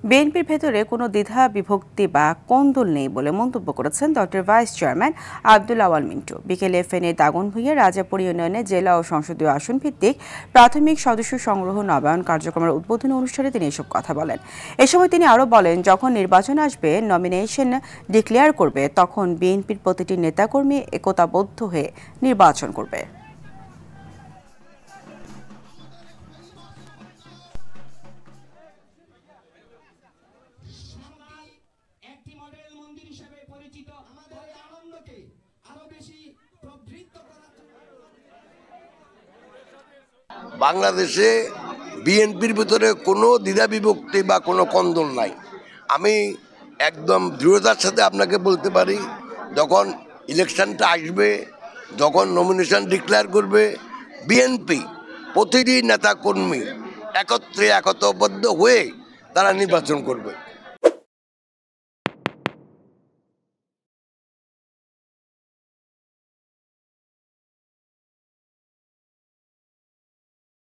বিএনপির ভেতরে কোনো দ্বিধা বিভক্তি বা কোন্দল নেই বলে মন্তব্য করেছেন ডক্টর ভাইস চেয়ারম্যান আব্দুল আওয়াল মিন্টু। বিকেলে ফেনীর দাগনভূঞা রাজাপুর ইউনিয়নে জেলা ও সংসদীয় আসন ভিত্তিক প্রাথমিক সদস্য সংগ্রহ নবায়ন কার্যক্রমের উদ্বোধনী অনুষ্ঠানে তিনি এসব কথা বলেন। এ সময় তিনি আরও বলেন, যখন নির্বাচন আসবে, নমিনেশন ডিক্লেয়ার করবে, তখন বিএনপির প্রতিটি নেতাকর্মী একতাবদ্ধ হয়ে নির্বাচন করবে। বাংলাদেশে বিএনপির ভিতরে কোনো দ্বিধা বিভক্তি বা কোনো কন্দল নাই। আমি একদম দৃঢ়তার সাথে আপনাকে বলতে পারি, যখন ইলেকশনটা আসবে, যখন নমিনেশন ডিক্লেয়ার করবে, বিএনপি প্রতিটি নেতাকর্মী একত্রে একতাবদ্ধ হয়ে তারা নির্বাচন করবে।